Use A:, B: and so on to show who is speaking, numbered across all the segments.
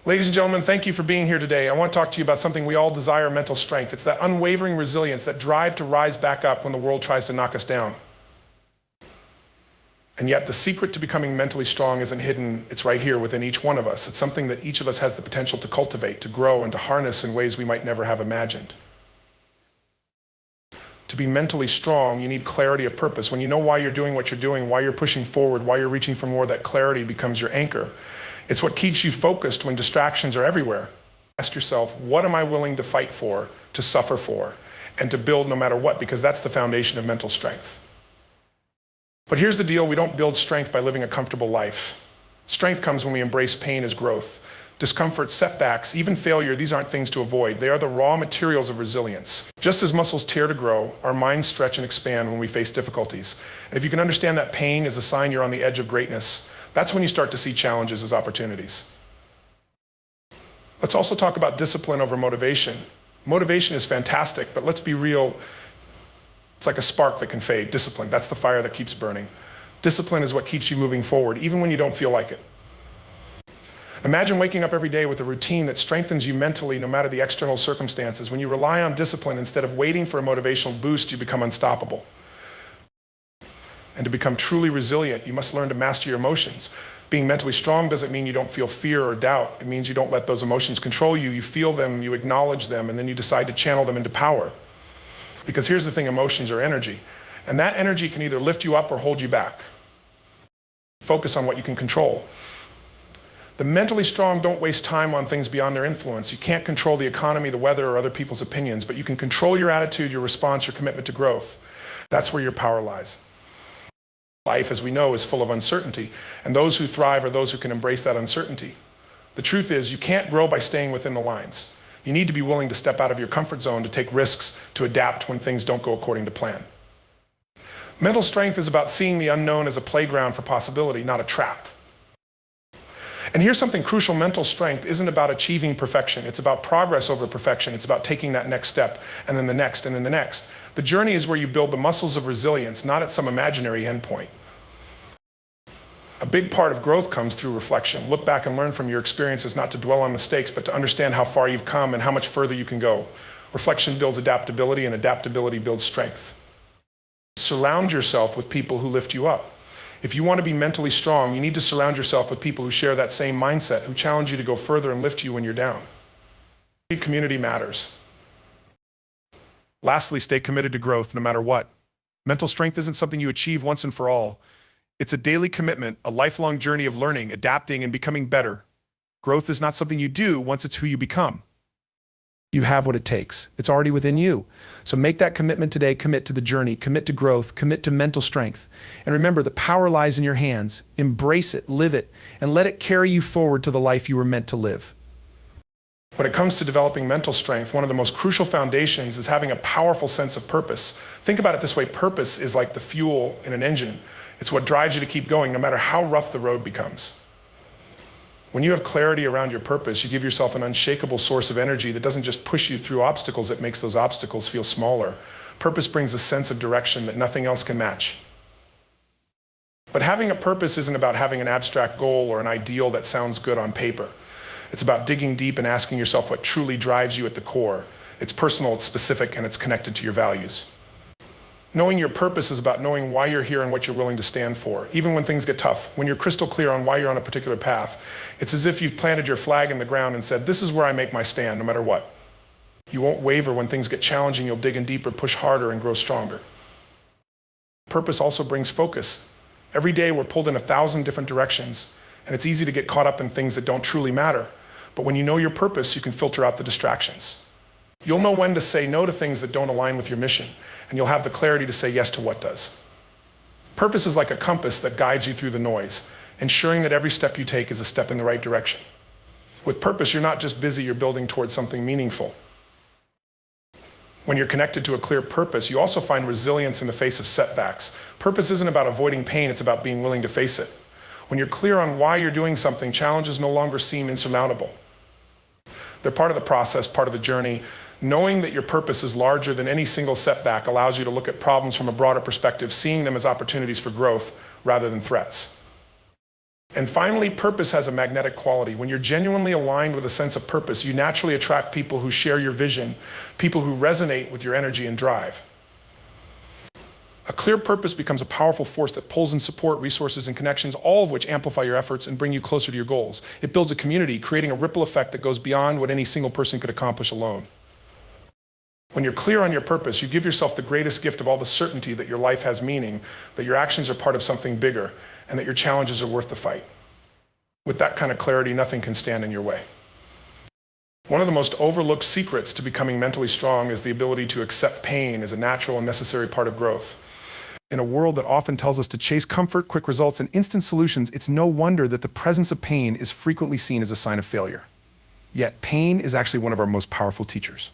A: Ladies and gentlemen, thank you for being here today. I want to talk to you about something we all desire: mental strength. It's that unwavering resilience, that drive to rise back up when the world tries to knock us down. And yet the secret to becoming mentally strong isn't hidden. It's right here within each one of us. It's something that each of us has the potential to cultivate, to grow, and to harness in ways we might never have imagined. To be mentally strong, you need clarity of purpose. When you know why you're doing what you're doing, why you're pushing forward, why you're reaching for more, that clarity becomes your anchor. It's what keeps you focused when distractions are everywhere. Ask yourself, what am I willing to fight for, to suffer for, and to build no matter what? Because that's the foundation of mental strength. But here's the deal: we don't build strength by living a comfortable life. Strength comes when we embrace pain as growth. Discomfort, setbacks, even failure, these aren't things to avoid. They are the raw materials of resilience. Just as muscles tear to grow, our minds stretch and expand when we face difficulties. And if you can understand that pain is a sign you're on the edge of greatness, that's when you start to see challenges as opportunities. Let's also talk about discipline over motivation. Motivation is fantastic, but let's be real. It's like a spark that can fade. Discipline, that's the fire that keeps burning. Discipline is what keeps you moving forward, even when you don't feel like it. Imagine waking up every day with a routine that strengthens you mentally no matter the external circumstances. When you rely on discipline instead of waiting for a motivational boost, you become unstoppable. And to become truly resilient, you must learn to master your emotions. Being mentally strong doesn't mean you don't feel fear or doubt. It means you don't let those emotions control you. You feel them, you acknowledge them, and then you decide to channel them into power. Because here's the thing: emotions are energy. And that energy can either lift you up or hold you back. Focus on what you can control. The mentally strong don't waste time on things beyond their influence. You can't control the economy, the weather, or other people's opinions, but you can control your attitude, your response, your commitment to growth. That's where your power lies. Life, as we know, is full of uncertainty, and those who thrive are those who can embrace that uncertainty. The truth is, you can't grow by staying within the lines. You need to be willing to step out of your comfort zone, to take risks, to adapt when things don't go according to plan. Mental strength is about seeing the unknown as a playground for possibility, not a trap. And here's something crucial: mental strength isn't about achieving perfection. It's about progress over perfection. It's about taking that next step, and then the next, and then the next. The journey is where you build the muscles of resilience, not at some imaginary endpoint. A big part of growth comes through reflection. Look back and learn from your experiences, not to dwell on mistakes, but to understand how far you've come and how much further you can go. Reflection builds adaptability, and adaptability builds strength. Surround yourself with people who lift you up. If you want to be mentally strong, you need to surround yourself with people who share that same mindset, who challenge you to go further and lift you when you're down. Community matters. Lastly, stay committed to growth no matter what. Mental strength isn't something you achieve once and for all. It's a daily commitment, a lifelong journey of learning, adapting, and becoming better. Growth is not something you do once; it's who you become. You have what it takes. It's already within you. So make that commitment today. Commit to the journey, commit to growth, commit to mental strength. And remember, the power lies in your hands. Embrace it, live it, and let it carry you forward to the life you were meant to live. When it comes to developing mental strength, one of the most crucial foundations is having a powerful sense of purpose. Think about it this way: purpose is like the fuel in an engine. It's what drives you to keep going no matter how rough the road becomes. When you have clarity around your purpose, you give yourself an unshakable source of energy that doesn't just push you through obstacles, it makes those obstacles feel smaller. Purpose brings a sense of direction that nothing else can match. But having a purpose isn't about having an abstract goal or an ideal that sounds good on paper. It's about digging deep and asking yourself what truly drives you at the core. It's personal, it's specific, and it's connected to your values. Knowing your purpose is about knowing why you're here and what you're willing to stand for, even when things get tough. When you're crystal clear on why you're on a particular path, it's as if you've planted your flag in the ground and said, this is where I make my stand, no matter what. You won't waver when things get challenging. You'll dig in deeper, push harder, and grow stronger. Purpose also brings focus. Every day we're pulled in 1,000 different directions, and it's easy to get caught up in things that don't truly matter. But when you know your purpose, you can filter out the distractions. You'll know when to say no to things that don't align with your mission, and you'll have the clarity to say yes to what does. Purpose is like a compass that guides you through the noise, ensuring that every step you take is a step in the right direction. With purpose, you're not just busy, you're building towards something meaningful. When you're connected to a clear purpose, you also find resilience in the face of setbacks. Purpose isn't about avoiding pain, it's about being willing to face it. When you're clear on why you're doing something, challenges no longer seem insurmountable. They're part of the process, part of the journey. Knowing that your purpose is larger than any single setback allows you to look at problems from a broader perspective, seeing them as opportunities for growth rather than threats. And finally, purpose has a magnetic quality. When you're genuinely aligned with a sense of purpose, you naturally attract people who share your vision, people who resonate with your energy and drive. A clear purpose becomes a powerful force that pulls in support, resources, and connections, all of which amplify your efforts and bring you closer to your goals. It builds a community, creating a ripple effect that goes beyond what any single person could accomplish alone. When you're clear on your purpose, you give yourself the greatest gift of all the certainty that your life has meaning, that your actions are part of something bigger, and that your challenges are worth the fight. With that kind of clarity, nothing can stand in your way. One of the most overlooked secrets to becoming mentally strong is the ability to accept pain as a natural and necessary part of growth. In a world that often tells us to chase comfort, quick results, and instant solutions, it's no wonder that the presence of pain is frequently seen as a sign of failure. Yet, pain is actually one of our most powerful teachers.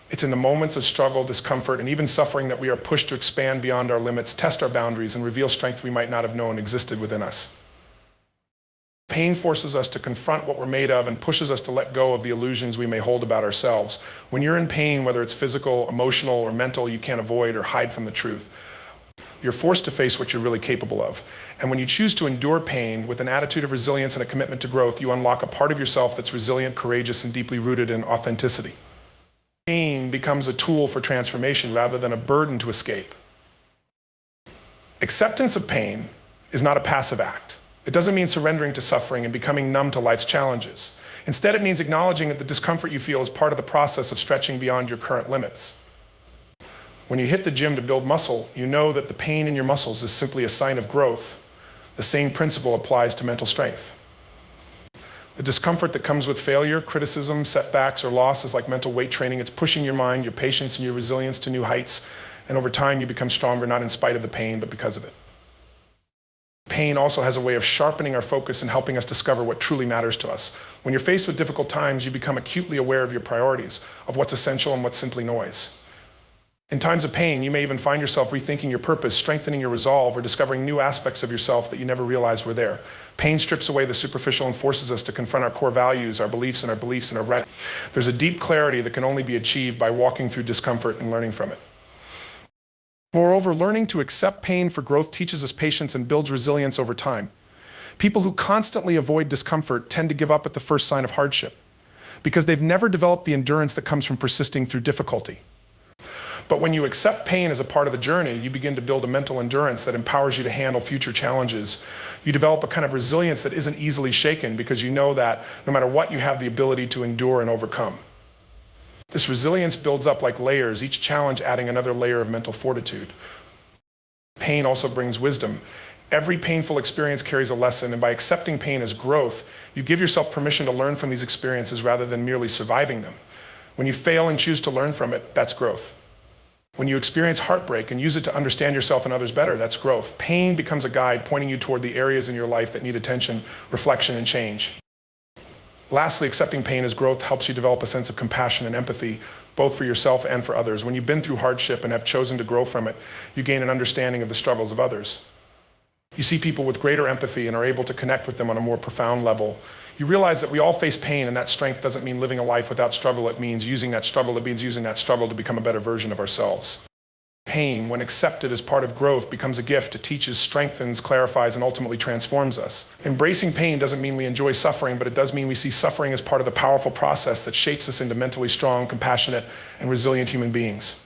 A: It's in the moments of struggle, discomfort, and even suffering that we are pushed to expand beyond our limits, test our boundaries, and reveal strength we might not have known existed within us. Pain forces us to confront what we're made of and pushes us to let go of the illusions we may hold about ourselves. When you're in pain, whether it's physical, emotional, or mental, you can't avoid or hide from the truth. You're forced to face what you're really capable of. And when you choose to endure pain with an attitude of resilience and a commitment to growth, you unlock a part of yourself that's resilient, courageous, and deeply rooted in authenticity. Pain becomes a tool for transformation rather than a burden to escape. Acceptance of pain is not a passive act. It doesn't mean surrendering to suffering and becoming numb to life's challenges. Instead, it means acknowledging that the discomfort you feel is part of the process of stretching beyond your current limits. When you hit the gym to build muscle, you know that the pain in your muscles is simply a sign of growth. The same principle applies to mental strength. The discomfort that comes with failure, criticism, setbacks, or loss is like mental weight training. It's pushing your mind, your patience, and your resilience to new heights. And over time, you become stronger, not in spite of the pain, but because of it. Pain also has a way of sharpening our focus and helping us discover what truly matters to us. When you're faced with difficult times, you become acutely aware of your priorities, of what's essential and what's simply noise. In times of pain, you may even find yourself rethinking your purpose, strengthening your resolve, or discovering new aspects of yourself that you never realized were there. Pain strips away the superficial and forces us to confront our core values, our beliefs, and our right. There's a deep clarity that can only be achieved by walking through discomfort and learning from it. Moreover, learning to accept pain for growth teaches us patience and builds resilience over time. People who constantly avoid discomfort tend to give up at the first sign of hardship because they've never developed the endurance that comes from persisting through difficulty. But when you accept pain as a part of the journey, you begin to build a mental endurance that empowers you to handle future challenges. You develop a kind of resilience that isn't easily shaken because you know that no matter what, you have the ability to endure and overcome. This resilience builds up like layers, each challenge adding another layer of mental fortitude. Pain also brings wisdom. Every painful experience carries a lesson, and by accepting pain as growth, you give yourself permission to learn from these experiences rather than merely surviving them. When you fail and choose to learn from it, that's growth. When you experience heartbreak and use it to understand yourself and others better, that's growth. Pain becomes a guide pointing you toward the areas in your life that need attention, reflection, and change. Lastly, accepting pain as growth helps you develop a sense of compassion and empathy, both for yourself and for others. When you've been through hardship and have chosen to grow from it, you gain an understanding of the struggles of others. You see people with greater empathy and are able to connect with them on a more profound level. You realize that we all face pain, and that strength doesn't mean living a life without struggle. It means using that struggle to become a better version of ourselves. Pain, when accepted as part of growth, becomes a gift. It teaches, strengthens, clarifies, and ultimately transforms us. Embracing pain doesn't mean we enjoy suffering, but it does mean we see suffering as part of the powerful process that shapes us into mentally strong, compassionate, and resilient human beings.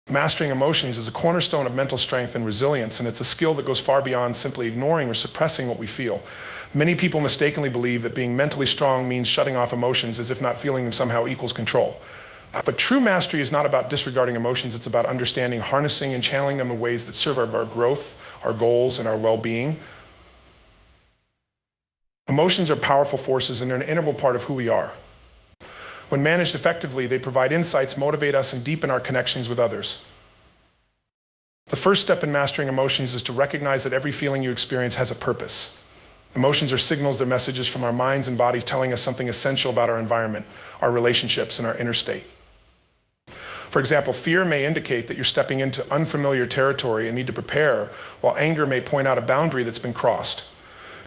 A: Mastering emotions is a cornerstone of mental strength and resilience, and it's a skill that goes far beyond simply ignoring or suppressing what we feel. Many people mistakenly believe that being mentally strong means shutting off emotions, as if not feeling them somehow equals control. But true mastery is not about disregarding emotions. It's about understanding, harnessing, and channeling them in ways that serve our growth, our goals, and our well-being. Emotions are powerful forces, and they're an integral part of who we are. When managed effectively, they provide insights, motivate us, and deepen our connections with others. The first step in mastering emotions is to recognize that every feeling you experience has a purpose. Emotions are signals, they're messages from our minds and bodies telling us something essential about our environment, our relationships, and our inner state. For example, fear may indicate that you're stepping into unfamiliar territory and need to prepare, while anger may point out a boundary that's been crossed.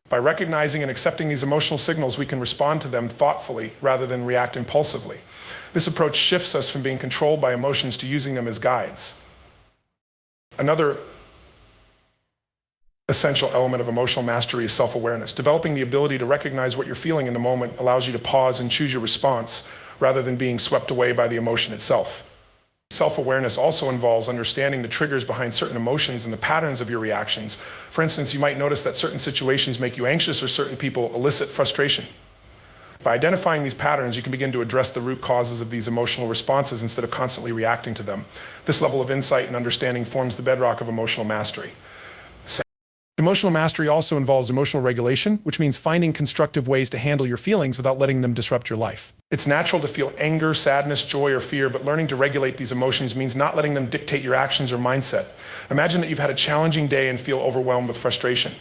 A: By recognizing and accepting these emotional signals, we can respond to them thoughtfully rather than react impulsively. This approach shifts us from being controlled by emotions to using them as guides. Another essential element of emotional mastery is self-awareness. Developing the ability to recognize what you're feeling in the moment allows you to pause and choose your response rather than being swept away by the emotion itself. Self-awareness also involves understanding the triggers behind certain emotions and the patterns of your reactions. For instance, you might notice that certain situations make you anxious or certain people elicit frustration. By identifying these patterns, you can begin to address the root causes of these emotional responses instead of constantly reacting to them. This level of insight and understanding forms the bedrock of emotional mastery. Emotional mastery also involves emotional regulation, which means finding constructive ways to handle your feelings without letting them disrupt your life. It's natural to feel anger, sadness, joy, or fear, but learning to regulate these emotions means not letting them dictate your actions or mindset. Imagine that you've had a challenging day and feel overwhelmed with frustration.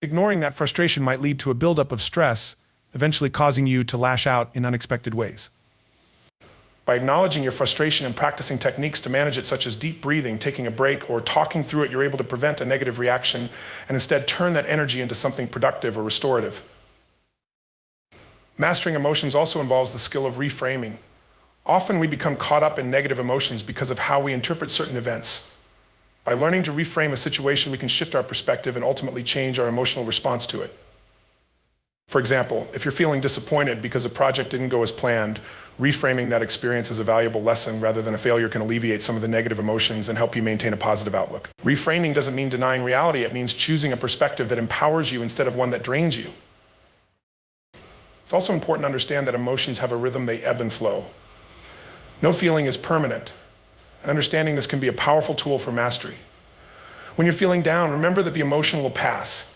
A: Ignoring that frustration might lead to a buildup of stress, eventually causing you to lash out in unexpected ways. By acknowledging your frustration and practicing techniques to manage it, such as deep breathing, taking a break, or talking through it, you're able to prevent a negative reaction and instead turn that energy into something productive or restorative. Mastering emotions also involves the skill of reframing. Often we become caught up in negative emotions because of how we interpret certain events. By learning to reframe a situation, we can shift our perspective and ultimately change our emotional response to it. For example, if you're feeling disappointed because a project didn't go as planned, reframing that experience as a valuable lesson rather than a failure can alleviate some of the negative emotions and help you maintain a positive outlook. Reframing doesn't mean denying reality, it means choosing a perspective that empowers you instead of one that drains you. It's also important to understand that emotions have a rhythm, they ebb and flow. No feeling is permanent, and understanding this can be a powerful tool for mastery. When you're feeling down, remember that the emotion will pass.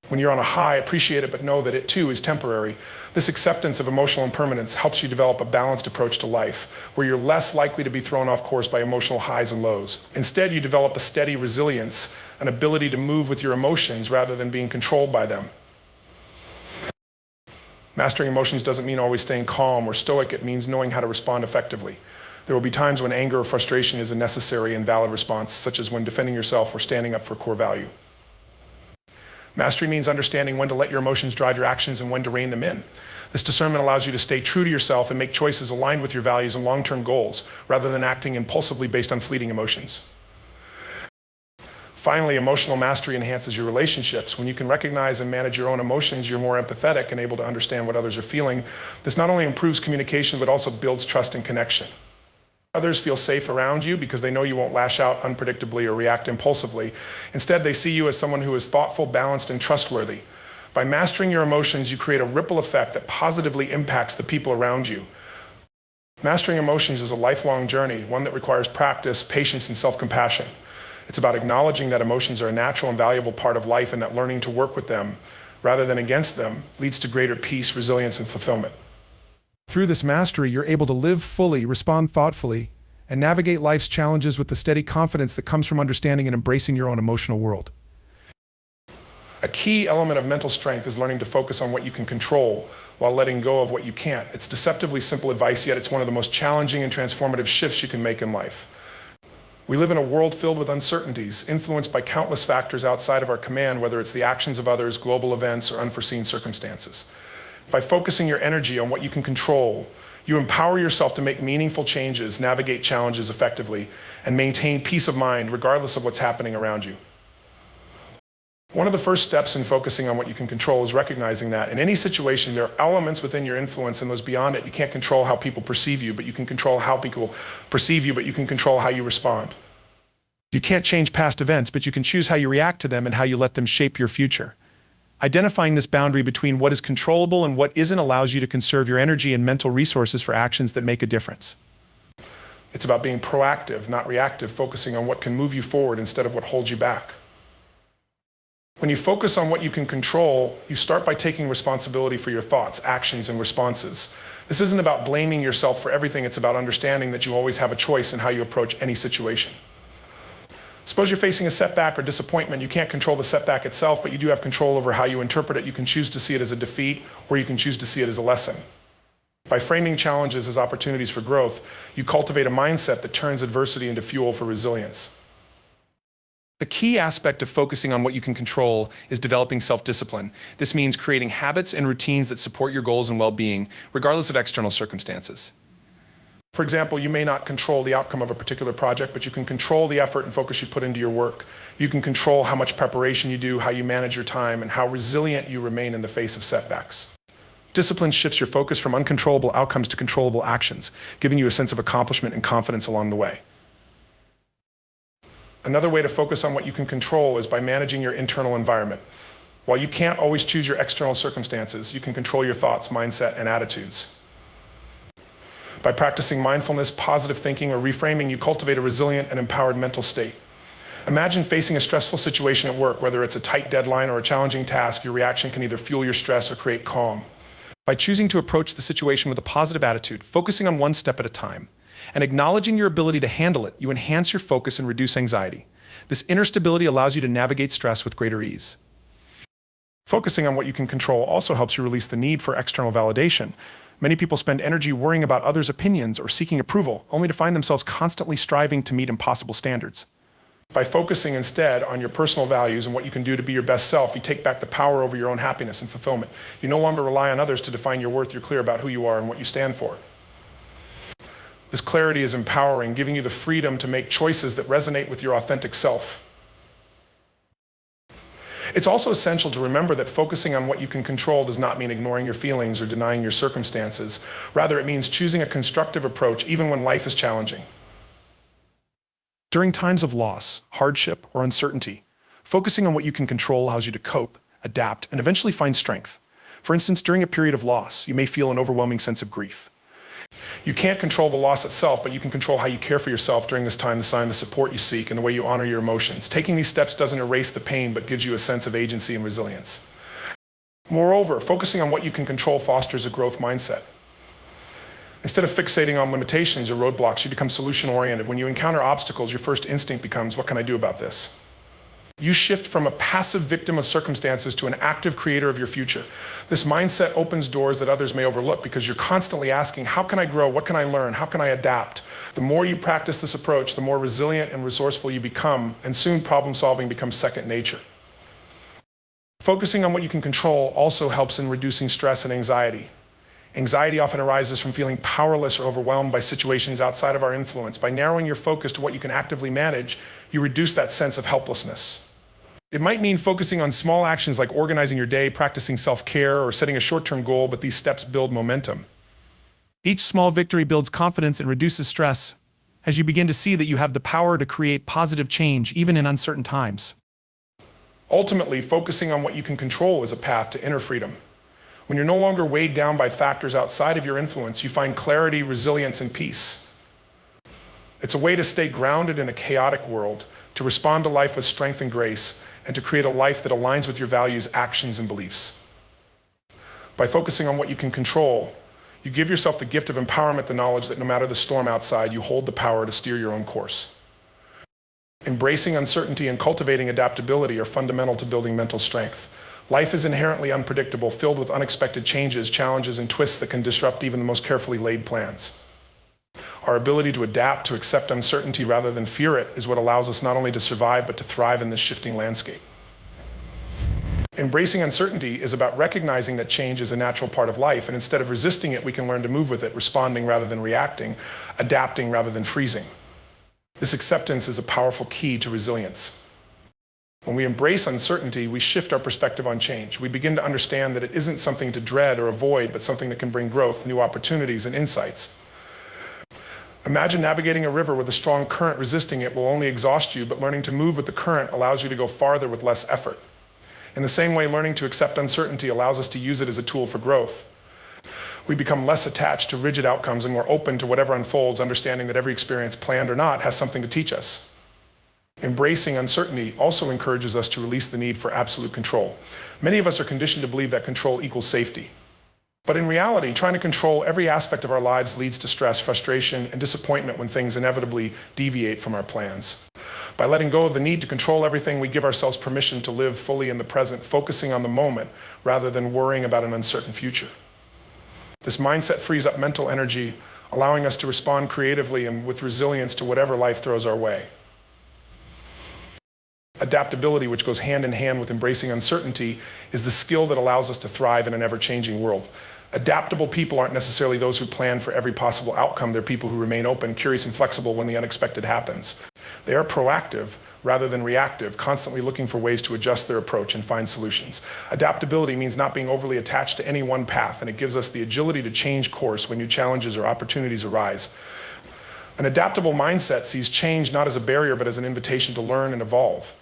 A: When you're on a high, appreciate it, but know that it too is temporary. This acceptance of emotional impermanence helps you develop a balanced approach to life, where you're less likely to be thrown off course by emotional highs and lows. Instead, you develop a steady resilience, an ability to move with your emotions rather than being controlled by them. Mastering emotions doesn't mean always staying calm or stoic, it means knowing how to respond effectively. There will be times when anger or frustration is a necessary and valid response, such as when defending yourself or standing up for core value. Mastery means understanding when to let your emotions drive your actions and when to rein them in. This discernment allows you to stay true to yourself and make choices aligned with your values and long-term goals, rather than acting impulsively based on fleeting emotions. Finally, emotional mastery enhances your relationships. When you can recognize and manage your own emotions, you're more empathetic and able to understand what others are feeling. This not only improves communication, but also builds trust and connection. Others feel safe around you because they know you won't lash out unpredictably or react impulsively. Instead, they see you as someone who is thoughtful, balanced, and trustworthy. By mastering your emotions, you create a ripple effect that positively impacts the people around you. Mastering emotions is a lifelong journey, one that requires practice, patience, and self-compassion. It's about acknowledging that emotions are a natural and valuable part of life and that learning to work with them, rather than against them, leads to greater peace, resilience, and fulfillment. Through this mastery, you're able to live fully, respond thoughtfully, and navigate life's challenges with the steady confidence that comes from understanding and embracing your own emotional world. A key element of mental strength is learning to focus on what you can control while letting go of what you can't. It's deceptively simple advice, yet it's one of the most challenging and transformative shifts you can make in life. We live in a world filled with uncertainties, influenced by countless factors outside of our command, whether it's the actions of others, global events, or unforeseen circumstances. By focusing your energy on what you can control, you empower yourself to make meaningful changes, navigate challenges effectively, and maintain peace of mind regardless of what's happening around you. One of the first steps in focusing on what you can control is recognizing that in any situation, there are elements within your influence and those beyond it. You can't control how people perceive you, but you can control how people perceive you, but you can control how you respond. You can't change past events, but you can choose how you react to them and how you let them shape your future. Identifying this boundary between what is controllable and what isn't allows you to conserve your energy and mental resources for actions that make a difference. It's about being proactive, not reactive, focusing on what can move you forward instead of what holds you back. When you focus on what you can control, you start by taking responsibility for your thoughts, actions, and responses. This isn't about blaming yourself for everything, it's about understanding that you always have a choice in how you approach any situation. Suppose you're facing a setback or disappointment. You can't control the setback itself, but you do have control over how you interpret it. You can choose to see it as a defeat, or you can choose to see it as a lesson. By framing challenges as opportunities for growth, you cultivate a mindset that turns adversity into fuel for resilience. A key aspect of focusing on what you can control is developing self-discipline. This means creating habits and routines that support your goals and well-being, regardless of external circumstances. For example, you may not control the outcome of a particular project, but you can control the effort and focus you put into your work. You can control how much preparation you do, how you manage your time, and how resilient you remain in the face of setbacks. Discipline shifts your focus from uncontrollable outcomes to controllable actions, giving you a sense of accomplishment and confidence along the way. Another way to focus on what you can control is by managing your internal environment. While you can't always choose your external circumstances, you can control your thoughts, mindset, and attitudes. By practicing mindfulness, positive thinking, or reframing, you cultivate a resilient and empowered mental state. Imagine facing a stressful situation at work, whether it's a tight deadline or a challenging task. Your reaction can either fuel your stress or create calm. By choosing to approach the situation with a positive attitude, focusing on one step at a time, and acknowledging your ability to handle it, you enhance your focus and reduce anxiety. This inner stability allows you to navigate stress with greater ease. Focusing on what you can control also helps you release the need for external validation. Many people spend energy worrying about others' opinions or seeking approval, only to find themselves constantly striving to meet impossible standards. By focusing instead on your personal values and what you can do to be your best self, you take back the power over your own happiness and fulfillment. You no longer rely on others to define your worth. You're clear about who you are and what you stand for. This clarity is empowering, giving you the freedom to make choices that resonate with your authentic self. It's also essential to remember that focusing on what you can control does not mean ignoring your feelings or denying your circumstances. Rather, it means choosing a constructive approach even when life is challenging. During times of loss, hardship, or uncertainty, focusing on what you can control allows you to cope, adapt, and eventually find strength. For instance, during a period of loss, you may feel an overwhelming sense of grief. You can't control the loss itself, but you can control how you care for yourself during this time, the support you seek, and the way you honor your emotions. Taking these steps doesn't erase the pain, but gives you a sense of agency and resilience. Moreover, focusing on what you can control fosters a growth mindset. Instead of fixating on limitations or roadblocks, you become solution-oriented. When you encounter obstacles, your first instinct becomes, what can I do about this? You shift from a passive victim of circumstances to an active creator of your future. This mindset opens doors that others may overlook because you're constantly asking, how can I grow? What can I learn? How can I adapt? The more you practice this approach, the more resilient and resourceful you become, and soon problem solving becomes second nature. Focusing on what you can control also helps in reducing stress and anxiety. Anxiety often arises from feeling powerless or overwhelmed by situations outside of our influence. By narrowing your focus to what you can actively manage, you reduce that sense of helplessness. It might mean focusing on small actions like organizing your day, practicing self-care, or setting a short-term goal, but these steps build momentum. Each small victory builds confidence and reduces stress as you begin to see that you have the power to create positive change even in uncertain times. Ultimately, focusing on what you can control is a path to inner freedom. When you're no longer weighed down by factors outside of your influence, you find clarity, resilience, and peace. It's a way to stay grounded in a chaotic world, to respond to life with strength and grace, and to create a life that aligns with your values, actions, and beliefs. By focusing on what you can control, you give yourself the gift of empowerment, the knowledge that no matter the storm outside, you hold the power to steer your own course. Embracing uncertainty and cultivating adaptability are fundamental to building mental strength. Life is inherently unpredictable, filled with unexpected changes, challenges, and twists that can disrupt even the most carefully laid plans. Our ability to adapt, to accept uncertainty rather than fear it, is what allows us not only to survive, but to thrive in this shifting landscape. Embracing uncertainty is about recognizing that change is a natural part of life, and instead of resisting it, we can learn to move with it, responding rather than reacting, adapting rather than freezing. This acceptance is a powerful key to resilience. When we embrace uncertainty, we shift our perspective on change. We begin to understand that it isn't something to dread or avoid, but something that can bring growth, new opportunities, and insights. Imagine navigating a river with a strong current. Resisting it will only exhaust you, but learning to move with the current allows you to go farther with less effort. In the same way, learning to accept uncertainty allows us to use it as a tool for growth. We become less attached to rigid outcomes and more open to whatever unfolds, understanding that every experience, planned or not, has something to teach us. Embracing uncertainty also encourages us to release the need for absolute control. Many of us are conditioned to believe that control equals safety. But in reality, trying to control every aspect of our lives leads to stress, frustration, and disappointment when things inevitably deviate from our plans. By letting go of the need to control everything, we give ourselves permission to live fully in the present, focusing on the moment rather than worrying about an uncertain future. This mindset frees up mental energy, allowing us to respond creatively and with resilience to whatever life throws our way. Adaptability, which goes hand in hand with embracing uncertainty, is the skill that allows us to thrive in an ever-changing world. Adaptable people aren't necessarily those who plan for every possible outcome. They're people who remain open, curious, and flexible when the unexpected happens. They are proactive rather than reactive, constantly looking for ways to adjust their approach and find solutions. Adaptability means not being overly attached to any one path, and it gives us the agility to change course when new challenges or opportunities arise. An adaptable mindset sees change not as a barrier, but as an invitation to learn and evolve.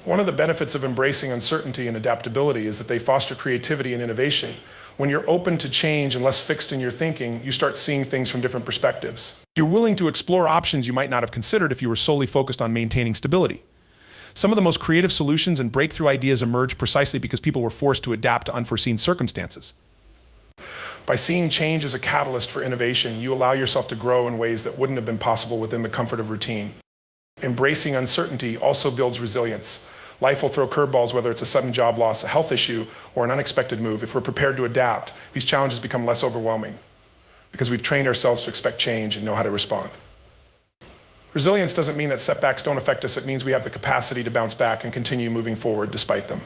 A: One of the benefits of embracing uncertainty and adaptability is that they foster creativity and innovation. When you're open to change and less fixed in your thinking, you start seeing things from different perspectives. You're willing to explore options you might not have considered if you were solely focused on maintaining stability. Some of the most creative solutions and breakthrough ideas emerged precisely because people were forced to adapt to unforeseen circumstances. By seeing change as a catalyst for innovation, you allow yourself to grow in ways that wouldn't have been possible within the comfort of routine. Embracing uncertainty also builds resilience. Life will throw curveballs, whether it's a sudden job loss, a health issue, or an unexpected move. If we're prepared to adapt, these challenges become less overwhelming because we've trained ourselves to expect change and know how to respond. Resilience doesn't mean that setbacks don't affect us. It means we have the capacity to bounce back and continue moving forward despite them.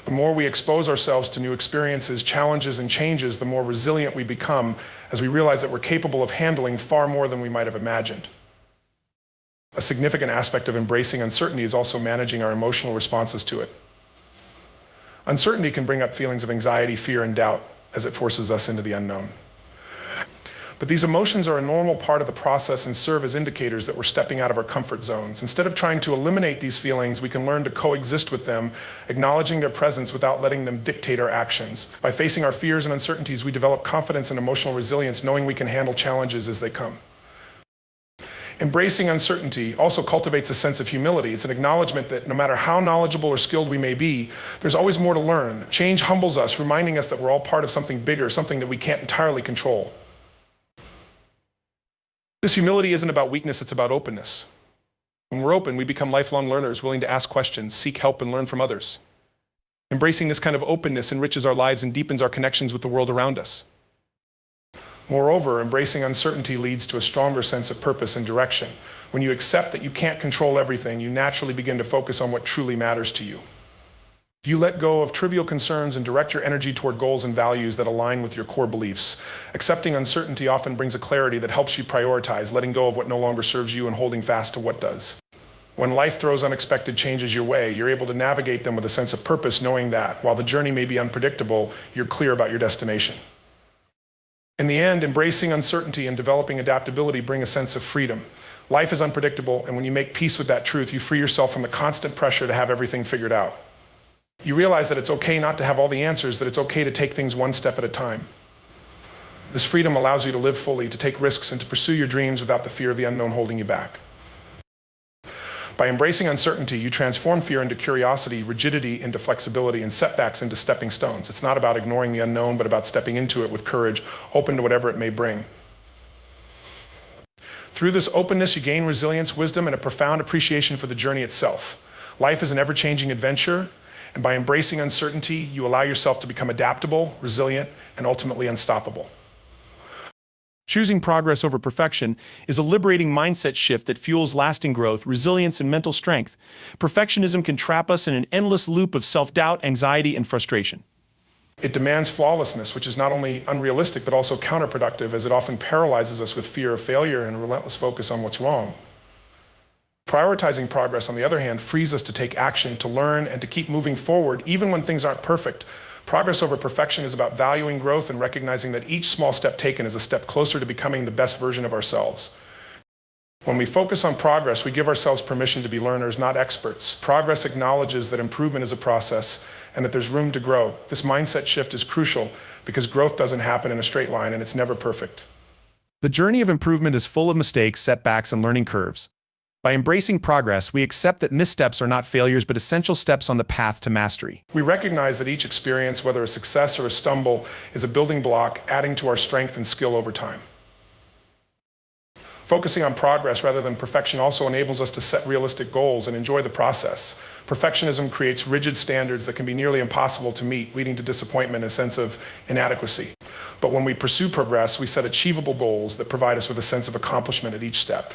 A: The more we expose ourselves to new experiences, challenges, and changes, the more resilient we become as we realize that we're capable of handling far more than we might have imagined. A significant aspect of embracing uncertainty is also managing our emotional responses to it. Uncertainty can bring up feelings of anxiety, fear, and doubt as it forces us into the unknown. But these emotions are a normal part of the process and serve as indicators that we're stepping out of our comfort zones. Instead of trying to eliminate these feelings, we can learn to coexist with them, acknowledging their presence without letting them dictate our actions. By facing our fears and uncertainties, we develop confidence and emotional resilience, knowing we can handle challenges as they come. Embracing uncertainty also cultivates a sense of humility. It's an acknowledgement that no matter how knowledgeable or skilled we may be, there's always more to learn. Change humbles us, reminding us that we're all part of something bigger, something that we can't entirely control. This humility isn't about weakness, it's about openness. When we're open, we become lifelong learners, willing to ask questions, seek help, and learn from others. Embracing this kind of openness enriches our lives and deepens our connections with the world around us. Moreover, embracing uncertainty leads to a stronger sense of purpose and direction. When you accept that you can't control everything, you naturally begin to focus on what truly matters to you. If you let go of trivial concerns and direct your energy toward goals and values that align with your core beliefs, accepting uncertainty often brings a clarity that helps you prioritize, letting go of what no longer serves you and holding fast to what does. When life throws unexpected changes your way, you're able to navigate them with a sense of purpose, knowing that, while the journey may be unpredictable, you're clear about your destination. In the end, embracing uncertainty and developing adaptability bring a sense of freedom. Life is unpredictable, and when you make peace with that truth, you free yourself from the constant pressure to have everything figured out. You realize that it's okay not to have all the answers, that it's okay to take things one step at a time. This freedom allows you to live fully, to take risks, and to pursue your dreams without the fear of the unknown holding you back. By embracing uncertainty, you transform fear into curiosity, rigidity into flexibility, and setbacks into stepping stones. It's not about ignoring the unknown, but about stepping into it with courage, open to whatever it may bring. Through this openness, you gain resilience, wisdom, and a profound appreciation for the journey itself. Life is an ever-changing adventure, and by embracing uncertainty, you allow yourself to become adaptable, resilient, and ultimately unstoppable. Choosing progress over perfection is a liberating mindset shift that fuels lasting growth, resilience, and mental strength. Perfectionism can trap us in an endless loop of self-doubt, anxiety, and frustration. It demands flawlessness, which is not only unrealistic but also counterproductive, as it often paralyzes us with fear of failure and relentless focus on what's wrong. Prioritizing progress, on the other hand, frees us to take action, to learn, and to keep moving forward, even when things aren't perfect. Progress over perfection is about valuing growth and recognizing that each small step taken is a step closer to becoming the best version of ourselves. When we focus on progress, we give ourselves permission to be learners, not experts. Progress acknowledges that improvement is a process and that there's room to grow. This mindset shift is crucial because growth doesn't happen in a straight line and it's never perfect. The journey of improvement is full of mistakes, setbacks, and learning curves. By embracing progress, we accept that missteps are not failures but essential steps on the path to mastery. We recognize that each experience, whether a success or a stumble, is a building block, adding to our strength and skill over time. Focusing on progress rather than perfection also enables us to set realistic goals and enjoy the process. Perfectionism creates rigid standards that can be nearly impossible to meet, leading to disappointment and a sense of inadequacy. But when we pursue progress, we set achievable goals that provide us with a sense of accomplishment at each step.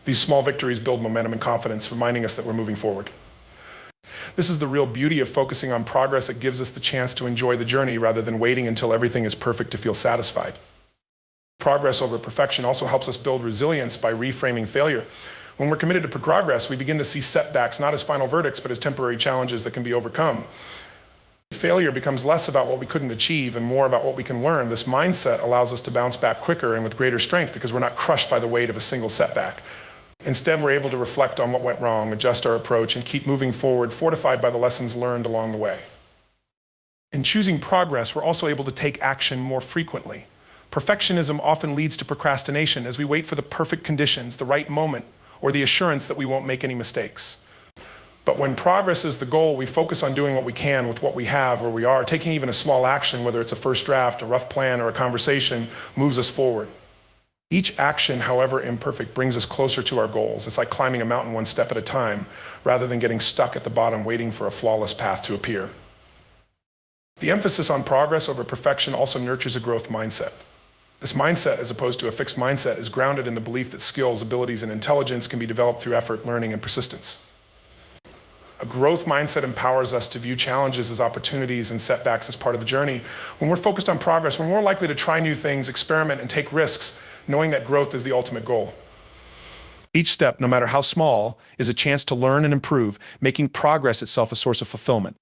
A: These small victories build momentum and confidence, reminding us that we're moving forward. This is the real beauty of focusing on progress. It gives us the chance to enjoy the journey rather than waiting until everything is perfect to feel satisfied. Progress over perfection also helps us build resilience by reframing failure. When we're committed to progress, we begin to see setbacks not as final verdicts, but as temporary challenges that can be overcome. Failure becomes less about what we couldn't achieve and more about what we can learn. This mindset allows us to bounce back quicker and with greater strength because we're not crushed by the weight of a single setback. Instead, we're able to reflect on what went wrong, adjust our approach, and keep moving forward, fortified by the lessons learned along the way. In choosing progress, we're also able to take action more frequently. Perfectionism often leads to procrastination as we wait for the perfect conditions, the right moment, or the assurance that we won't make any mistakes. But when progress is the goal, we focus on doing what we can with what we have, where we are. Taking even a small action, whether it's a first draft, a rough plan, or a conversation, moves us forward. Each action, however imperfect, brings us closer to our goals. It's like climbing a mountain one step at a time, rather than getting stuck at the bottom waiting for a flawless path to appear. The emphasis on progress over perfection also nurtures a growth mindset. This mindset, as opposed to a fixed mindset, is grounded in the belief that skills, abilities, and intelligence can be developed through effort, learning, and persistence. A growth mindset empowers us to view challenges as opportunities and setbacks as part of the journey. When we're focused on progress, we're more likely to try new things, experiment, and take risks, knowing that growth is the ultimate goal. Each step, no matter how small, is a chance to learn and improve, making progress itself a source of fulfillment.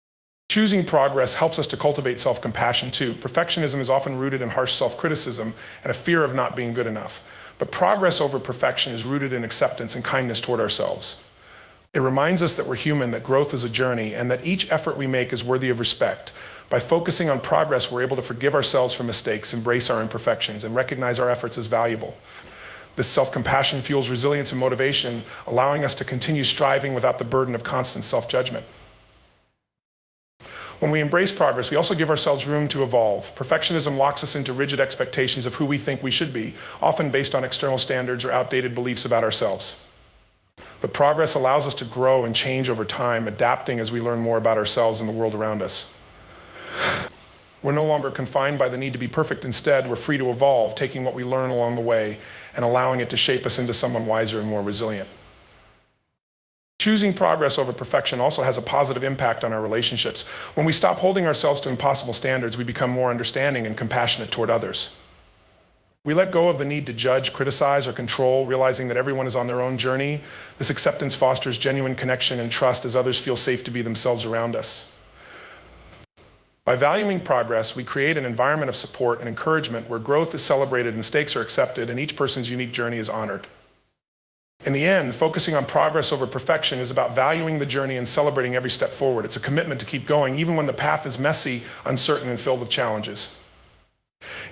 A: Choosing progress helps us to cultivate self-compassion too. Perfectionism is often rooted in harsh self-criticism and a fear of not being good enough. But progress over perfection is rooted in acceptance and kindness toward ourselves. It reminds us that we're human, that growth is a journey, and that each effort we make is worthy of respect. By focusing on progress, we're able to forgive ourselves for mistakes, embrace our imperfections, and recognize our efforts as valuable. This self-compassion fuels resilience and motivation, allowing us to continue striving without the burden of constant self-judgment. When we embrace progress, we also give ourselves room to evolve. Perfectionism locks us into rigid expectations of who we think we should be, often based on external standards or outdated beliefs about ourselves. But progress allows us to grow and change over time, adapting as we learn more about ourselves and the world around us. We're no longer confined by the need to be perfect. Instead, we're free to evolve, taking what we learn along the way and allowing it to shape us into someone wiser and more resilient. Choosing progress over perfection also has a positive impact on our relationships. When we stop holding ourselves to impossible standards, we become more understanding and compassionate toward others. We let go of the need to judge, criticize, or control, realizing that everyone is on their own journey. This acceptance fosters genuine connection and trust as others feel safe to be themselves around us. By valuing progress, we create an environment of support and encouragement where growth is celebrated, mistakes are accepted, and each person's unique journey is honored. In the end, focusing on progress over perfection is about valuing the journey and celebrating every step forward. It's a commitment to keep going, even when the path is messy, uncertain, and filled with challenges.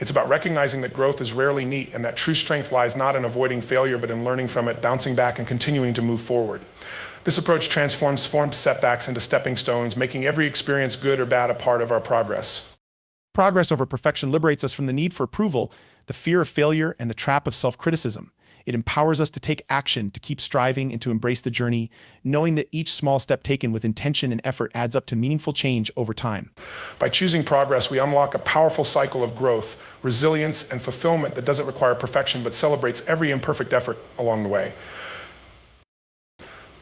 A: It's about recognizing that growth is rarely neat and that true strength lies not in avoiding failure, but in learning from it, bouncing back, and continuing to move forward. This approach transforms setbacks into stepping stones, making every experience, good or bad, a part of our progress. Progress over perfection liberates us from the need for approval, the fear of failure, and the trap of self-criticism. It empowers us to take action, to keep striving, and to embrace the journey, knowing that each small step taken with intention and effort adds up to meaningful change over time. By choosing progress, we unlock a powerful cycle of growth, resilience, and fulfillment that doesn't require perfection but celebrates every imperfect effort along the way.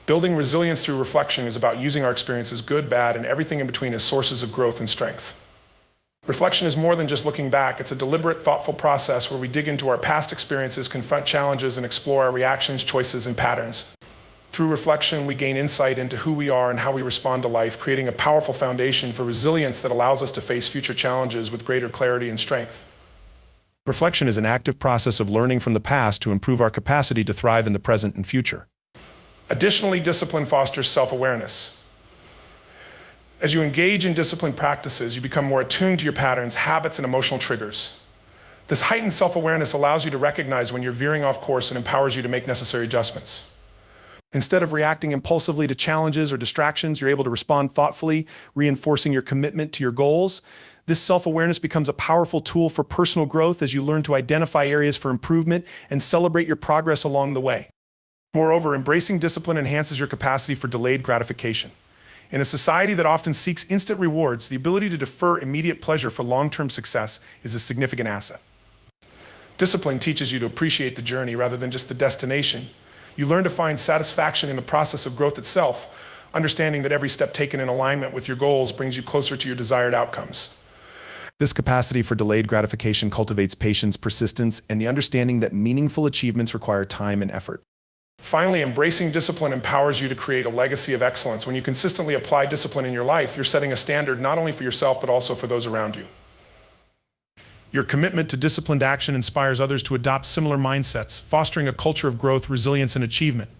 A: Building resilience through reflection is about using our experiences, good, bad, and everything in between, as sources of growth and strength. Reflection is more than just looking back. It's a deliberate, thoughtful process where we dig into our past experiences, confront challenges, and explore our reactions, choices, and patterns. Through reflection, we gain insight into who we are and how we respond to life, creating a powerful foundation for resilience that allows us to face future challenges with greater clarity and strength. Reflection is an active process of learning from the past to improve our capacity to thrive in the present and future. Additionally, discipline fosters self-awareness. As you engage in disciplined practices, you become more attuned to your patterns, habits, and emotional triggers. This heightened self-awareness allows you to recognize when you're veering off course and empowers you to make necessary adjustments. Instead of reacting impulsively to challenges or distractions, you're able to respond thoughtfully, reinforcing your commitment to your goals. This self-awareness becomes a powerful tool for personal growth as you learn to identify areas for improvement and celebrate your progress along the way. Moreover, embracing discipline enhances your capacity for delayed gratification. In a society that often seeks instant rewards, the ability to defer immediate pleasure for long-term success is a significant asset. Discipline teaches you to appreciate the journey rather than just the destination. You learn to find satisfaction in the process of growth itself, understanding that every step taken in alignment with your goals brings you closer to your desired outcomes. This capacity for delayed gratification cultivates patience, persistence, and the understanding that meaningful achievements require time and effort. Finally, embracing discipline empowers you to create a legacy of excellence. When you consistently apply discipline in your life, you're setting a standard not only for yourself, but also for those around you. Your commitment to disciplined action inspires others to adopt similar mindsets, fostering a culture of growth, resilience, and achievement.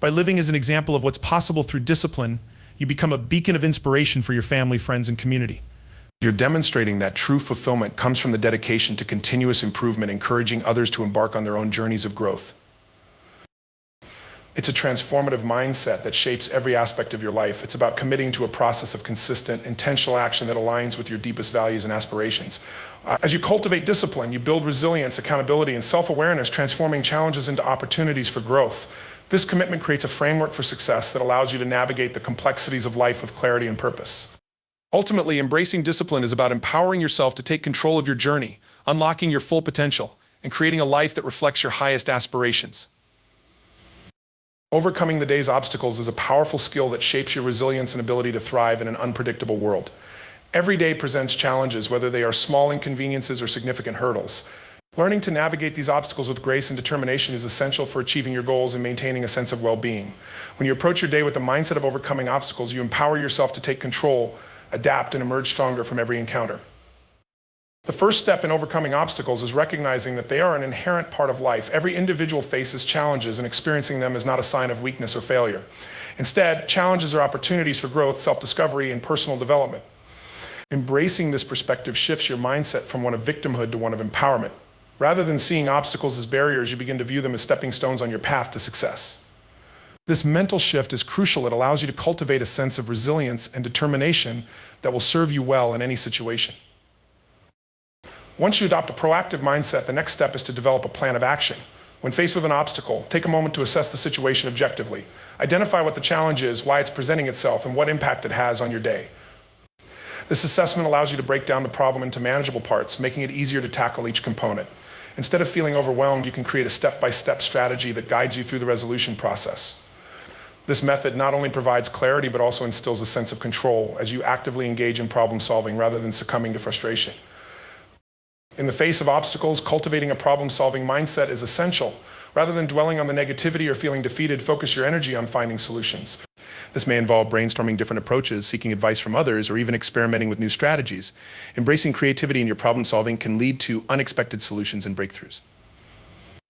A: By living as an example of what's possible through discipline, you become a beacon of inspiration for your family, friends, and community. You're demonstrating that true fulfillment comes from the dedication to continuous improvement, encouraging others to embark on their own journeys of growth. It's a transformative mindset that shapes every aspect of your life. It's about committing to a process of consistent, intentional action that aligns with your deepest values and aspirations. As you cultivate discipline, you build resilience, accountability, and self-awareness, transforming challenges into opportunities for growth. This commitment creates a framework for success that allows you to navigate the complexities of life with clarity and purpose. Ultimately, embracing discipline is about empowering yourself to take control of your journey, unlocking your full potential, and creating a life that reflects your highest aspirations. Overcoming the day's obstacles is a powerful skill that shapes your resilience and ability to thrive in an unpredictable world. Every day presents challenges, whether they are small inconveniences or significant hurdles. Learning to navigate these obstacles with grace and determination is essential for achieving your goals and maintaining a sense of well-being. When you approach your day with the mindset of overcoming obstacles, you empower yourself to take control, adapt, and emerge stronger from every encounter. The first step in overcoming obstacles is recognizing that they are an inherent part of life. Every individual faces challenges, and experiencing them is not a sign of weakness or failure. Instead, challenges are opportunities for growth, self-discovery, and personal development. Embracing this perspective shifts your mindset from one of victimhood to one of empowerment. Rather than seeing obstacles as barriers, you begin to view them as stepping stones on your path to success. This mental shift is crucial. It allows you to cultivate a sense of resilience and determination that will serve you well in any situation. Once you adopt a proactive mindset, the next step is to develop a plan of action. When faced with an obstacle, take a moment to assess the situation objectively. Identify what the challenge is, why it's presenting itself, and what impact it has on your day. This assessment allows you to break down the problem into manageable parts, making it easier to tackle each component. Instead of feeling overwhelmed, you can create a step-by-step strategy that guides you through the resolution process. This method not only provides clarity, but also instills a sense of control as you actively engage in problem solving rather than succumbing to frustration. In the face of obstacles, cultivating a problem-solving mindset is essential. Rather than dwelling on the negativity or feeling defeated, focus your energy on finding solutions. This may involve brainstorming different approaches, seeking advice from others, or even experimenting with new strategies. Embracing creativity in your problem-solving can lead to unexpected solutions and breakthroughs.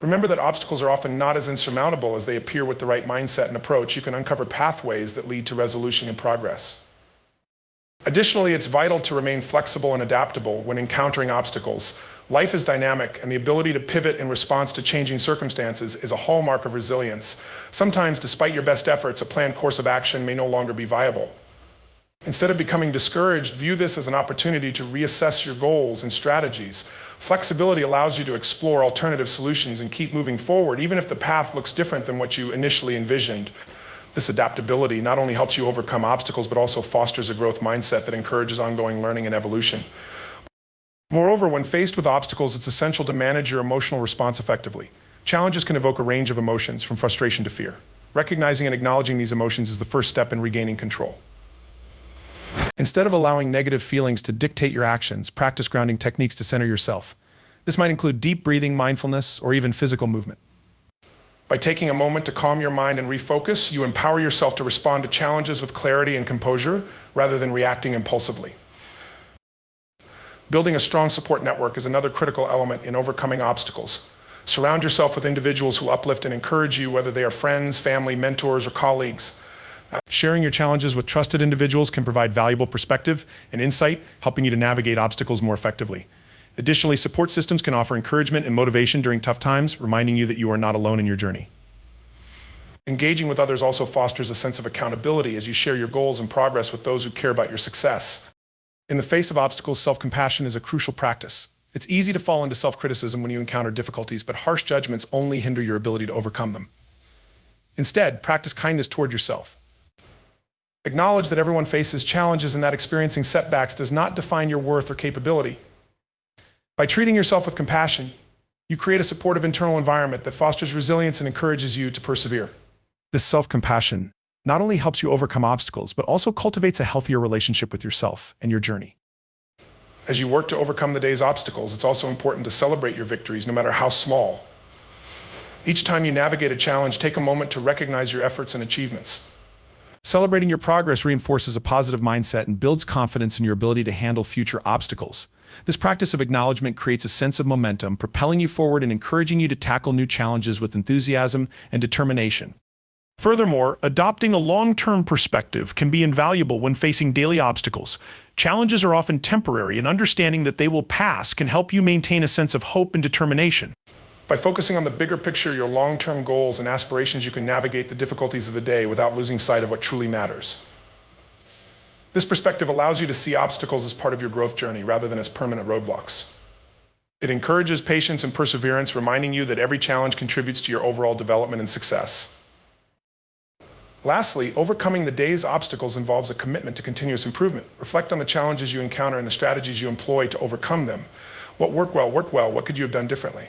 A: Remember that obstacles are often not as insurmountable as they appear. With the right mindset and approach, you can uncover pathways that lead to resolution and progress. Additionally, it's vital to remain flexible and adaptable when encountering obstacles. Life is dynamic, and the ability to pivot in response to changing circumstances is a hallmark of resilience. Sometimes, despite your best efforts, a planned course of action may no longer be viable. Instead of becoming discouraged, view this as an opportunity to reassess your goals and strategies. Flexibility allows you to explore alternative solutions and keep moving forward, even if the path looks different than what you initially envisioned. This adaptability not only helps you overcome obstacles, but also fosters a growth mindset that encourages ongoing learning and evolution. Moreover, when faced with obstacles, it's essential to manage your emotional response effectively. Challenges can evoke a range of emotions, from frustration to fear. Recognizing and acknowledging these emotions is the first step in regaining control. Instead of allowing negative feelings to dictate your actions, practice grounding techniques to center yourself. This might include deep breathing, mindfulness, or even physical movement. By taking a moment to calm your mind and refocus, you empower yourself to respond to challenges with clarity and composure rather than reacting impulsively. Building a strong support network is another critical element in overcoming obstacles. Surround yourself with individuals who uplift and encourage you, whether they are friends, family, mentors, or colleagues. Sharing your challenges with trusted individuals can provide valuable perspective and insight, helping you to navigate obstacles more effectively. Additionally, support systems can offer encouragement and motivation during tough times, reminding you that you are not alone in your journey. Engaging with others also fosters a sense of accountability as you share your goals and progress with those who care about your success. In the face of obstacles, self-compassion is a crucial practice. It's easy to fall into self-criticism when you encounter difficulties, but harsh judgments only hinder your ability to overcome them. Instead, practice kindness toward yourself. Acknowledge that everyone faces challenges and that experiencing setbacks does not define your worth or capability. By treating yourself with compassion, you create a supportive internal environment that fosters resilience and encourages you to persevere. This self-compassion not only helps you overcome obstacles, but also cultivates a healthier relationship with yourself and your journey. As you work to overcome the day's obstacles, it's also important to celebrate your victories, no matter how small. Each time you navigate a challenge, take a moment to recognize your efforts and achievements. Celebrating your progress reinforces a positive mindset and builds confidence in your ability to handle future obstacles. This practice of acknowledgement creates a sense of momentum, propelling you forward and encouraging you to tackle new challenges with enthusiasm and determination. Furthermore, adopting a long-term perspective can be invaluable when facing daily obstacles. Challenges are often temporary, and understanding that they will pass can help you maintain a sense of hope and determination. By focusing on the bigger picture, your long-term goals and aspirations, you can navigate the difficulties of the day without losing sight of what truly matters. This perspective allows you to see obstacles as part of your growth journey rather than as permanent roadblocks. It encourages patience and perseverance, reminding you that every challenge contributes to your overall development and success. Lastly, overcoming the day's obstacles involves a commitment to continuous improvement. Reflect on the challenges you encounter and the strategies you employ to overcome them. What worked well? What could you have done differently?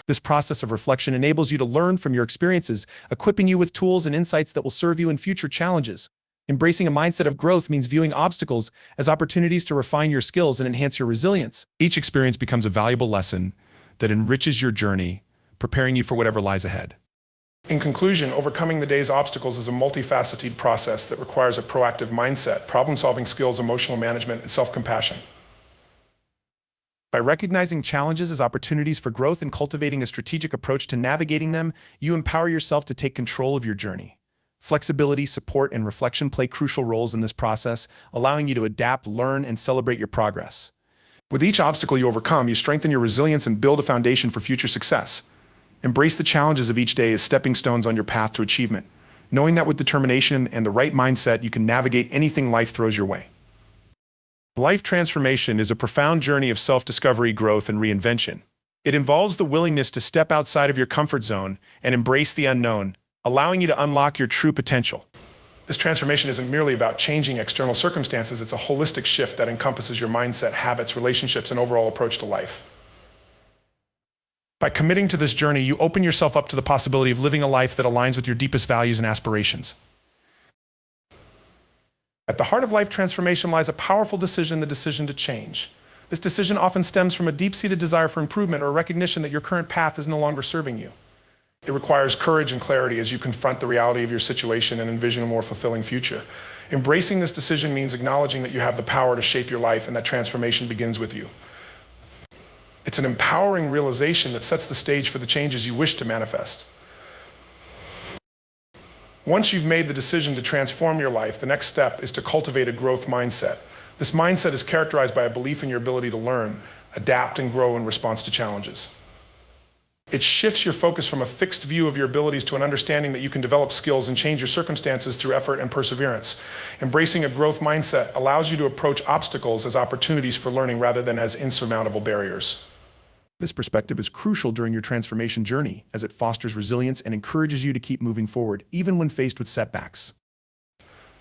A: This process of reflection enables you to learn from your experiences, equipping you with tools and insights that will serve you in future challenges. Embracing a mindset of growth means viewing obstacles as opportunities to refine your skills and enhance your resilience. Each experience becomes a valuable lesson that enriches your journey, preparing you for whatever lies ahead. In conclusion, overcoming the day's obstacles is a multifaceted process that requires a proactive mindset, problem-solving skills, emotional management, and self-compassion. By recognizing challenges as opportunities for growth and cultivating a strategic approach to navigating them, you empower yourself to take control of your journey. Flexibility, support, and reflection play crucial roles in this process, allowing you to adapt, learn, and celebrate your progress. With each obstacle you overcome, you strengthen your resilience and build a foundation for future success. Embrace the challenges of each day as stepping stones on your path to achievement, knowing that with determination and the right mindset, you can navigate anything life throws your way. Life transformation is a profound journey of self-discovery, growth, and reinvention. It involves the willingness to step outside of your comfort zone and embrace the unknown, allowing you to unlock your true potential. This transformation isn't merely about changing external circumstances, it's a holistic shift that encompasses your mindset, habits, relationships, and overall approach to life. By committing to this journey, you open yourself up to the possibility of living a life that aligns with your deepest values and aspirations. At the heart of life transformation lies a powerful decision, the decision to change. This decision often stems from a deep-seated desire for improvement or a recognition that your current path is no longer serving you. It requires courage and clarity as you confront the reality of your situation and envision a more fulfilling future. Embracing this decision means acknowledging that you have the power to shape your life and that transformation begins with you. It's an empowering realization that sets the stage for the changes you wish to manifest. Once you've made the decision to transform your life, the next step is to cultivate a growth mindset. This mindset is characterized by a belief in your ability to learn, adapt, and grow in response to challenges. It shifts your focus from a fixed view of your abilities to an understanding that you can develop skills and change your circumstances through effort and perseverance. Embracing a growth mindset allows you to approach obstacles as opportunities for learning rather than as insurmountable barriers. This perspective is crucial during your transformation journey, as it fosters resilience and encourages you to keep moving forward, even when faced with setbacks.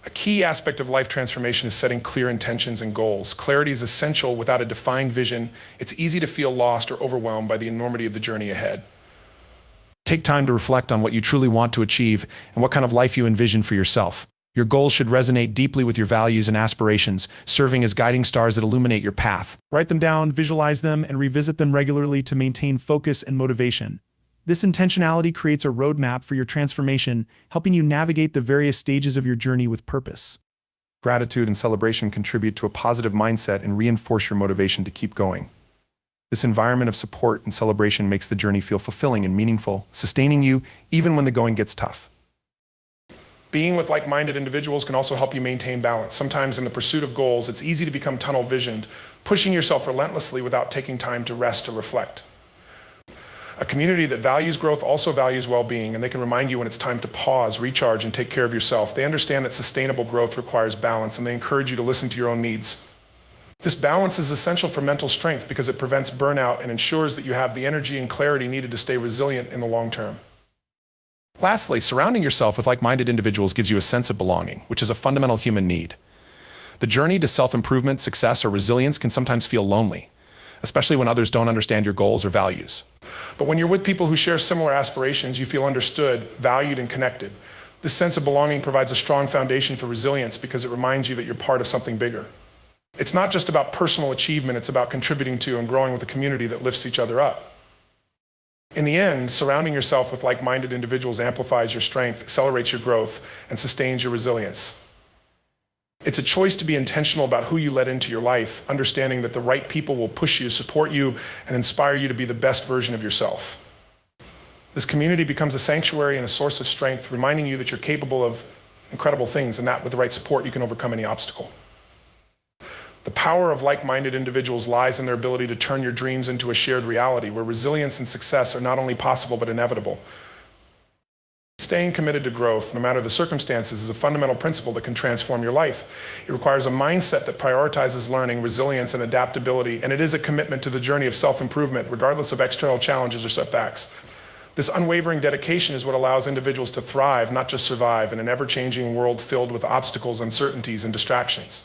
A: A key aspect of life transformation is setting clear intentions and goals. Clarity is essential. Without a defined vision, it's easy to feel lost or overwhelmed by the enormity of the journey ahead. Take time to reflect on what you truly want to achieve and what kind of life you envision for yourself. Your goals should resonate deeply with your values and aspirations, serving as guiding stars that illuminate your path. Write them down, visualize them, and revisit them regularly to maintain focus and motivation. This intentionality creates a roadmap for your transformation, helping you navigate the various stages of your journey with purpose. Gratitude and celebration contribute to a positive mindset and reinforce your motivation to keep going. This environment of support and celebration makes the journey feel fulfilling and meaningful, sustaining you even when the going gets tough. Being with like-minded individuals can also help you maintain balance. Sometimes in the pursuit of goals, it's easy to become tunnel-visioned, pushing yourself relentlessly without taking time to rest or reflect. A community that values growth also values well-being, and they can remind you when it's time to pause, recharge, and take care of yourself. They understand that sustainable growth requires balance, and they encourage you to listen to your own needs. This balance is essential for mental strength because it prevents burnout and ensures that you have the energy and clarity needed to stay resilient in the long term. Lastly, surrounding yourself with like-minded individuals gives you a sense of belonging, which is a fundamental human need. The journey to self-improvement, success, or resilience can sometimes feel lonely, especially when others don't understand your goals or values. But when you're with people who share similar aspirations, you feel understood, valued, and connected. This sense of belonging provides a strong foundation for resilience because it reminds you that you're part of something bigger. It's not just about personal achievement, it's about contributing to and growing with a community that lifts each other up. In the end, surrounding yourself with like-minded individuals amplifies your strength, accelerates your growth, and sustains your resilience. It's a choice to be intentional about who you let into your life, understanding that the right people will push you, support you, and inspire you to be the best version of yourself. This community becomes a sanctuary and a source of strength, reminding you that you're capable of incredible things and that with the right support you can overcome any obstacle. The power of like-minded individuals lies in their ability to turn your dreams into a shared reality where resilience and success are not only possible but inevitable. Staying committed to growth, no matter the circumstances, is a fundamental principle that can transform your life. It requires a mindset that prioritizes learning, resilience, and adaptability, and it is a commitment to the journey of self-improvement, regardless of external challenges or setbacks. This unwavering dedication is what allows individuals to thrive, not just survive, in an ever-changing world filled with obstacles, uncertainties, and distractions.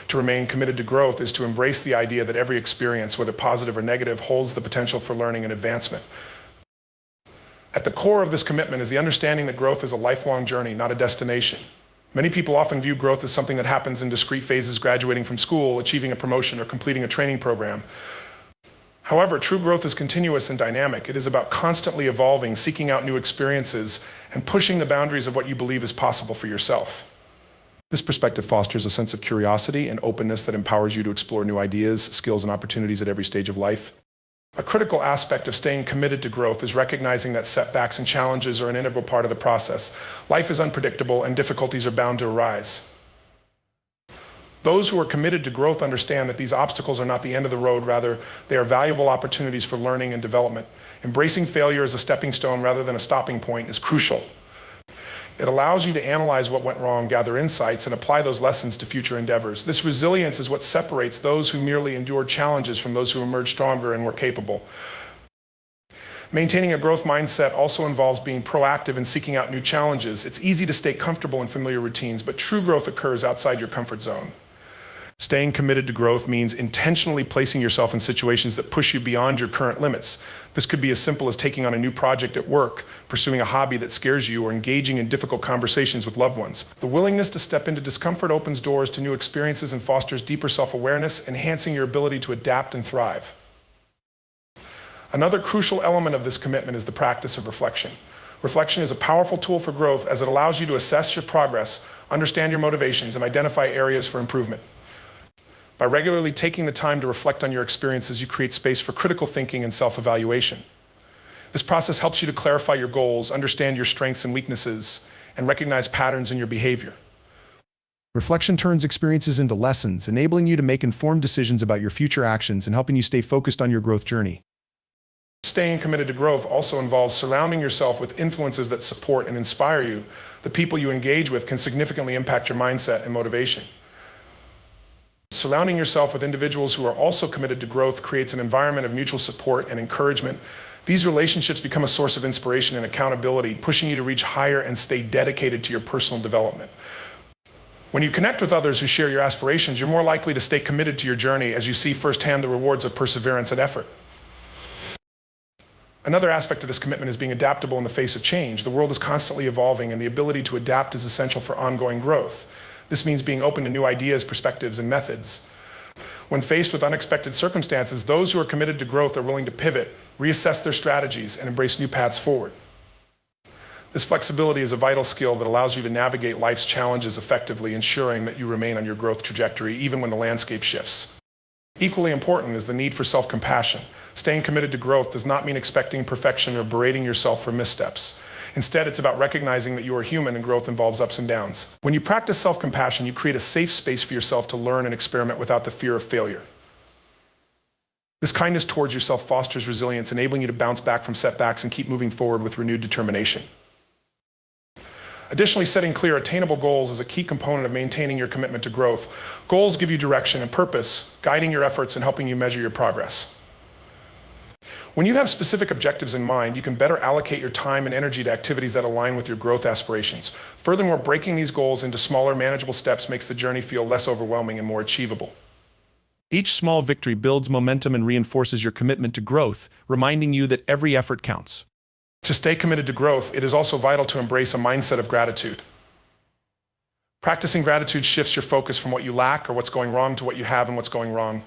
A: To remain committed to growth is to embrace the idea that every experience, whether positive or negative, holds the potential for learning and advancement. At the core of this commitment is the understanding that growth is a lifelong journey, not a destination. Many people often view growth as something that happens in discrete phases, graduating from school, achieving a promotion, or completing a training program. However, true growth is continuous and dynamic. It is about constantly evolving, seeking out new experiences, and pushing the boundaries of what you believe is possible for yourself. This perspective fosters a sense of curiosity and openness that empowers you to explore new ideas, skills, and opportunities at every stage of life. A critical aspect of staying committed to growth is recognizing that setbacks and challenges are an integral part of the process. Life is unpredictable and difficulties are bound to arise. Those who are committed to growth understand that these obstacles are not the end of the road, rather, they are valuable opportunities for learning and development. Embracing failure as a stepping stone rather than a stopping point is crucial. It allows you to analyze what went wrong, gather insights, and apply those lessons to future endeavors. This resilience is what separates those who merely endure challenges from those who emerge stronger and more capable. Maintaining a growth mindset also involves being proactive and seeking out new challenges. It's easy to stay comfortable in familiar routines, but true growth occurs outside your comfort zone. Staying committed to growth means intentionally placing yourself in situations that push you beyond your current limits. This could be as simple as taking on a new project at work, pursuing a hobby that scares you, or engaging in difficult conversations with loved ones. The willingness to step into discomfort opens doors to new experiences and fosters deeper self-awareness, enhancing your ability to adapt and thrive. Another crucial element of this commitment is the practice of reflection. Reflection is a powerful tool for growth as it allows you to assess your progress, understand your motivations, and identify areas for improvement. By regularly taking the time to reflect on your experiences, you create space for critical thinking and self-evaluation. This process helps you to clarify your goals, understand your strengths and weaknesses, and recognize patterns in your behavior. Reflection turns experiences into lessons, enabling you to make informed decisions about your future actions and helping you stay focused on your growth journey. Staying committed to growth also involves surrounding yourself with influences that support and inspire you. The people you engage with can significantly impact your mindset and motivation. Surrounding yourself with individuals who are also committed to growth creates an environment of mutual support and encouragement. These relationships become a source of inspiration and accountability, pushing you to reach higher and stay dedicated to your personal development. When you connect with others who share your aspirations, you're more likely to stay committed to your journey as you see firsthand the rewards of perseverance and effort. Another aspect of this commitment is being adaptable in the face of change. The world is constantly evolving, and the ability to adapt is essential for ongoing growth. This means being open to new ideas, perspectives, and methods. When faced with unexpected circumstances, those who are committed to growth are willing to pivot, reassess their strategies, and embrace new paths forward. This flexibility is a vital skill that allows you to navigate life's challenges effectively, ensuring that you remain on your growth trajectory even when the landscape shifts. Equally important is the need for self-compassion. Staying committed to growth does not mean expecting perfection or berating yourself for missteps. Instead, it's about recognizing that you are human and growth involves ups and downs. When you practice self-compassion, you create a safe space for yourself to learn and experiment without the fear of failure. This kindness towards yourself fosters resilience, enabling you to bounce back from setbacks and keep moving forward with renewed determination. Additionally, setting clear, attainable goals is a key component of maintaining your commitment to growth. Goals give you direction and purpose, guiding your efforts and helping you measure your progress. When you have specific objectives in mind, you can better allocate your time and energy to activities that align with your growth aspirations. Furthermore, breaking these goals into smaller, manageable steps makes the journey feel less overwhelming and more achievable. Each small victory builds momentum and reinforces your commitment to growth, reminding you that every effort counts. To stay committed to growth, it is also vital to embrace a mindset of gratitude. Practicing gratitude shifts your focus from what you lack or what's going wrong to what you have and what's going wrong.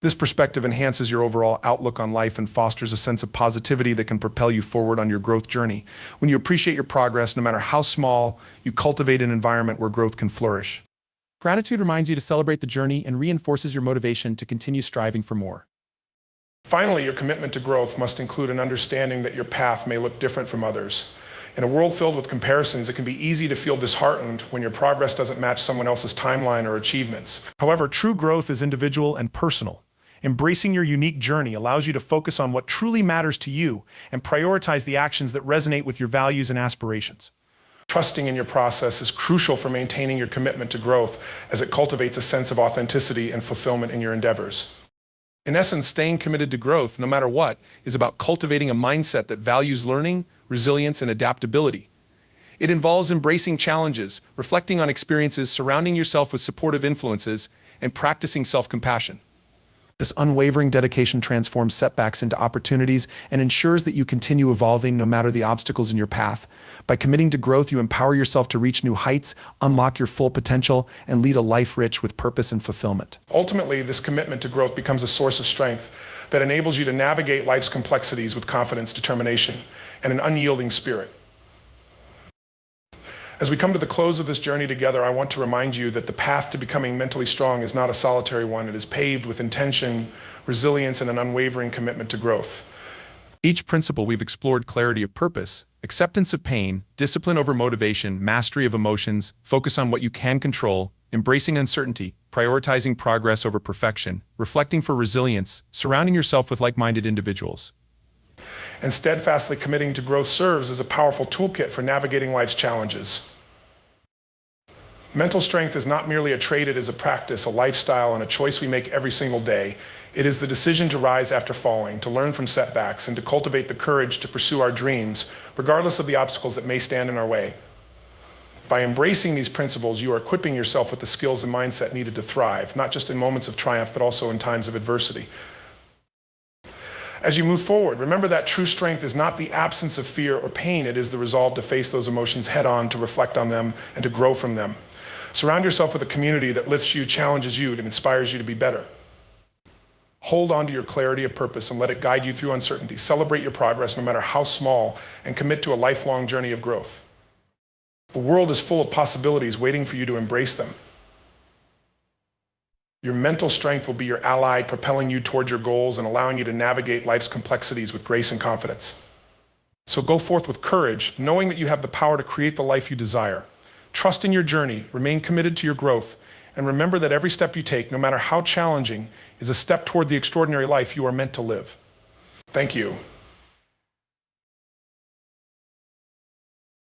A: This perspective enhances your overall outlook on life and fosters a sense of positivity that can propel you forward on your growth journey. When you appreciate your progress, no matter how small, you cultivate an environment where growth can flourish.
B: Gratitude reminds you to celebrate the journey and reinforces your motivation to continue striving for more.
A: Finally, your commitment to growth must include an understanding that your path may look different from others. In a world filled with comparisons, it can be easy to feel disheartened when your progress doesn't match someone else's timeline or achievements. However, true growth is individual and personal. Embracing your unique journey allows you to focus on what truly matters to you and prioritize the actions that resonate with your values and aspirations. Trusting in your process is crucial for maintaining your commitment to growth, as it cultivates a sense of authenticity and fulfillment in your endeavors. In essence, staying committed to growth, no matter what, is about cultivating a mindset that values learning, resilience, and adaptability. It involves embracing challenges, reflecting on experiences, surrounding yourself with supportive influences, and practicing self-compassion. This unwavering dedication transforms setbacks into opportunities and ensures that you continue evolving no matter the obstacles in your path. By committing to growth, you empower yourself to reach new heights, unlock your full potential, and lead a life rich with purpose and fulfillment. Ultimately, this commitment to growth becomes a source of strength that enables you to navigate life's complexities with confidence, determination, and an unyielding spirit. As we come to the close of this journey together, I want to remind you that the path to becoming mentally strong is not a solitary one. It is paved with intention, resilience, and an unwavering commitment to growth. Each principle we've explored: clarity of purpose, acceptance of pain, discipline over motivation, mastery of emotions, focus on what you can control, embracing uncertainty, prioritizing progress over perfection, reflecting for resilience, surrounding yourself with like-minded individuals, and steadfastly committing to growth serves as a powerful toolkit for navigating life's challenges. Mental strength is not merely a trait, it is a practice, a lifestyle, and a choice we make every single day. It is the decision to rise after falling, to learn from setbacks, and to cultivate the courage to pursue our dreams, regardless of the obstacles that may stand in our way. By embracing these principles, you are equipping yourself with the skills and mindset needed to thrive, not just in moments of triumph, but also in times of adversity. As you move forward, remember that true strength is not the absence of fear or pain, it is the resolve to face those emotions head on, to reflect on them, and to grow from them. Surround yourself with a community that lifts you, challenges you, and inspires you to be better. Hold on to your clarity of purpose and let it guide you through uncertainty. Celebrate your progress, no matter how small, and commit to a lifelong journey of growth. The world is full of possibilities waiting for you to embrace them. Your mental strength will be your ally, propelling you toward your goals and allowing you to navigate life's complexities with grace and confidence. So go forth with courage, knowing that you have the power to create the life you desire. Trust in your journey, remain committed to your growth, and remember that every step you take, no matter how challenging, is a step toward the extraordinary life you are meant to live. Thank you.